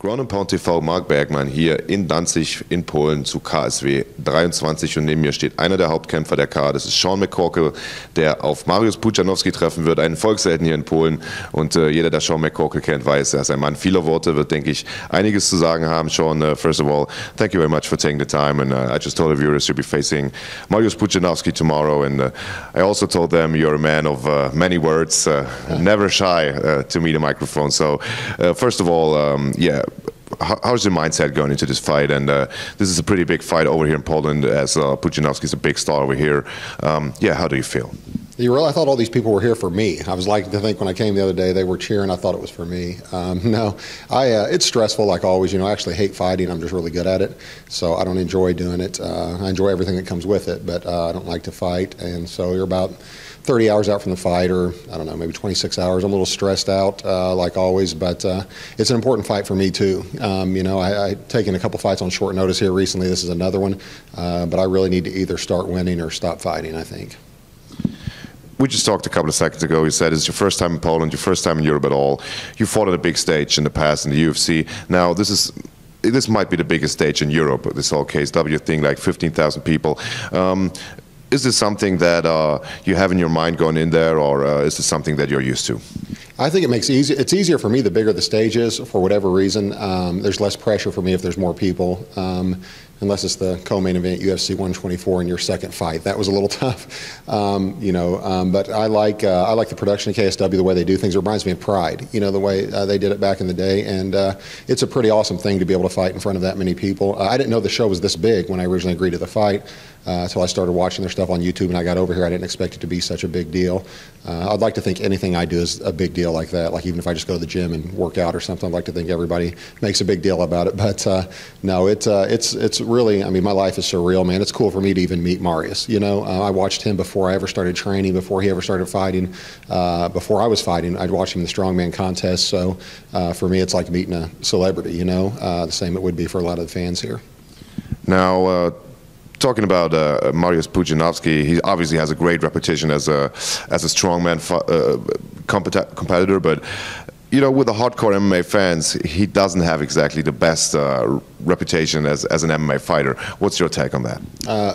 Groundandpound-TV, Mark Bergmann hier in Danzig in Polen zu KSW 23 und neben mir steht einer der Hauptkämpfer der Karte, das ist Sean McCorkle, der auf Mariusz Pudzianowski treffen wird, einen Volkshelden hier in Polen und jeder, der Sean McCorkle kennt, weiß, er ist ein Mann vieler Worte, wird, denke ich, einiges zu sagen haben. Sean, first of all, thank you very much for taking the time, and I just told the viewers you'll be facing Mariusz Pudzianowski tomorrow, and I also told them you're a man of many words, never shy to meet a microphone. So first of all, yeah, how's your mindset going into this fight? And this is a pretty big fight over here in Poland, as Pudzianowski's a big star over here. Yeah, how do you feel? I thought all these people were here for me. I was like to think when I came the other day they were cheering. I thought it was for me. No, it's stressful like always. You know, I actually hate fighting. I'm just really good at it, so I don't enjoy doing it. I enjoy everything that comes with it, but I don't like to fight. And so you're about 30 hours out from the fight, or I don't know, maybe 26 hours. I'm a little stressed out, like always, but it's an important fight for me too. You know, I've taken a couple fights on short notice here recently. This is another one, but I really need to either start winning or stop fighting, I think. We just talked a couple of seconds ago. You said it's your first time in Poland, your first time in Europe at all. You fought at a big stage in the past in the UFC. Now this might be the biggest stage in Europe, this whole KSW thing, like 15,000 people. Is this something that you have in your mind going in there, or is this something that you're used to? I think it's easier for me the bigger the stage is, for whatever reason. There's less pressure for me if there's more people. Unless it's the co-main event, UFC 124, in your second fight. That was a little tough, you know. But I like the production of KSW, the way they do things. It reminds me of Pride, you know, the way they did it back in the day. And it's a pretty awesome thing to be able to fight in front of that many people. I didn't know the show was this big when I originally agreed to the fight. Until I started watching their stuff on YouTube and I got over here. I didn't expect it to be such a big deal. I'd like to think anything I do is a big deal like that. Like even if I just go to the gym and work out or something, I'd like to think everybody makes a big deal about it. But no, it's really, I mean, my life is surreal, man. It's cool for me to even meet Mariusz. You know, I watched him before I ever started training, before he ever started fighting, before I was fighting. I'd watch him in the strongman contest. So for me, it's like meeting a celebrity, you know, the same it would be for a lot of the fans here. Now, talking about Mariusz Pudzianowski, he obviously has a great reputation as a strongman competitor, but you know, with the hardcore MMA fans, he doesn't have exactly the best reputation as an MMA fighter. What's your take on that?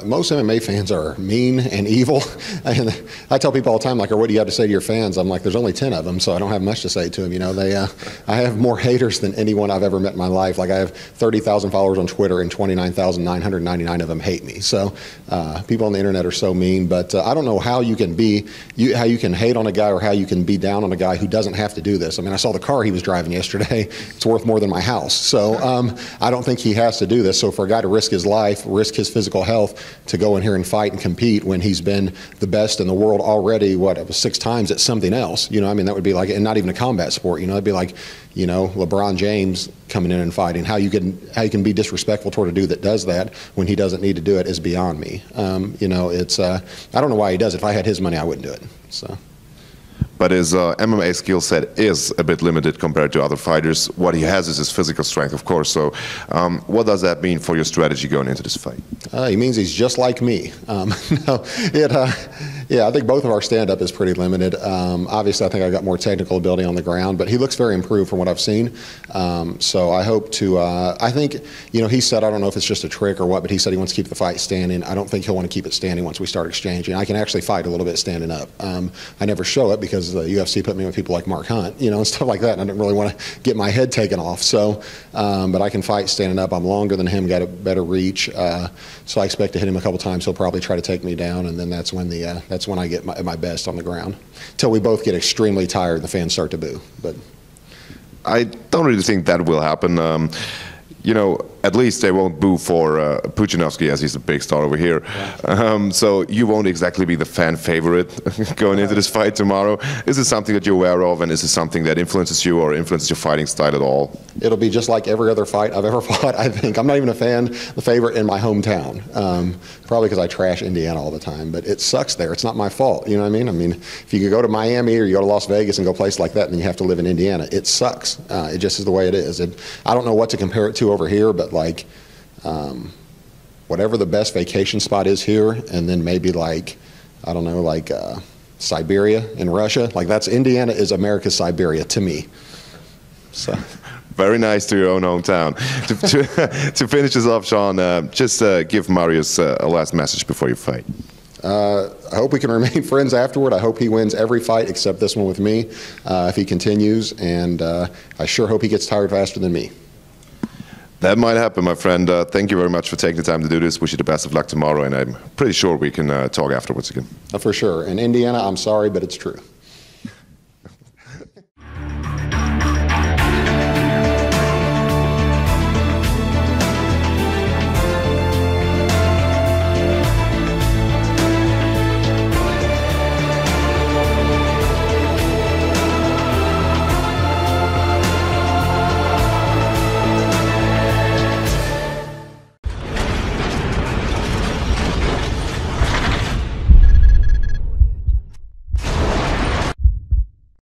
Most MMA fans are mean and evil. And I tell people all the time, like, what do you have to say to your fans? I'm like, there's only 10 of them, so I don't have much to say to them. You know, I have more haters than anyone I've ever met in my life. Like, I have 30,000 followers on Twitter, and 29,999 of them hate me. So people on the internet are so mean. But I don't know how you can how you can hate on a guy or how you can be down on a guy who doesn't have to do this. I mean, I saw the car he was driving yesterday. It's worth more than my house. So I don't think he has to do this. So for a guy to risk his life, risk his physical health to go in here and fight and compete when he's been the best in the world already, what, it was 6 times at something else, you know, I mean, that would be like, and not even a combat sport, you know, it'd be like, you know, LeBron James coming in and fighting. How you can be disrespectful toward a dude that does that when he doesn't need to do it is beyond me. You know, it's, I don't know why he does it. If I had his money, I wouldn't do it, so. But his MMA skill set is a bit limited compared to other fighters. What he has is his physical strength, of course. So what does that mean for your strategy going into this fight? He means he's just like me. No, yeah, I think both of our stand-up is pretty limited. Obviously, I think I've got more technical ability on the ground, but he looks very improved from what I've seen. So I hope to, I think, you know, he said, I don't know if it's just a trick or what, but he said he wants to keep the fight standing. I don't think he'll want to keep it standing once we start exchanging. I can actually fight a little bit standing up. I never show it because the UFC put me with people like Mark Hunt, you know, and stuff like that, and I didn't really want to get my head taken off. So, but I can fight standing up. I'm longer than him, got a better reach. So I expect to hit him a couple times. He'll probably try to take me down, and then that's when I get my best on the ground. Till we both get extremely tired and the fans start to boo. But I don't really think that will happen. You know, at least they won't boo for Pudzianowski, as he's a big star over here. Yeah. So you won't exactly be the fan favorite going into this fight tomorrow. Is this something that you're aware of, and is this something that influences you or influences your fighting style at all? It'll be just like every other fight I've ever fought, I think. I'm not even the favorite in my hometown. Probably because I trash Indiana all the time, but it sucks there. It's not my fault, you know what I mean? I mean, if you could go to Miami or you go to Las Vegas and go places like that, and you have to live in Indiana, it sucks. It just is the way it is. I don't know what to compare it to over here, but like whatever the best vacation spot is here, and then maybe like, I don't know, like Siberia in Russia, like that's Indiana is America's Siberia to me. So. Very nice to your own hometown. To finish this off, Sean, just give Mariusz a last message before you fight. I hope we can remain friends afterward. I hope he wins every fight except this one with me if he continues, and I sure hope he gets tired faster than me. That might happen, my friend. Thank you very much for taking the time to do this. Wish you the best of luck tomorrow, and I'm pretty sure we can talk afterwards again. For sure. In Indiana, I'm sorry, but it's true.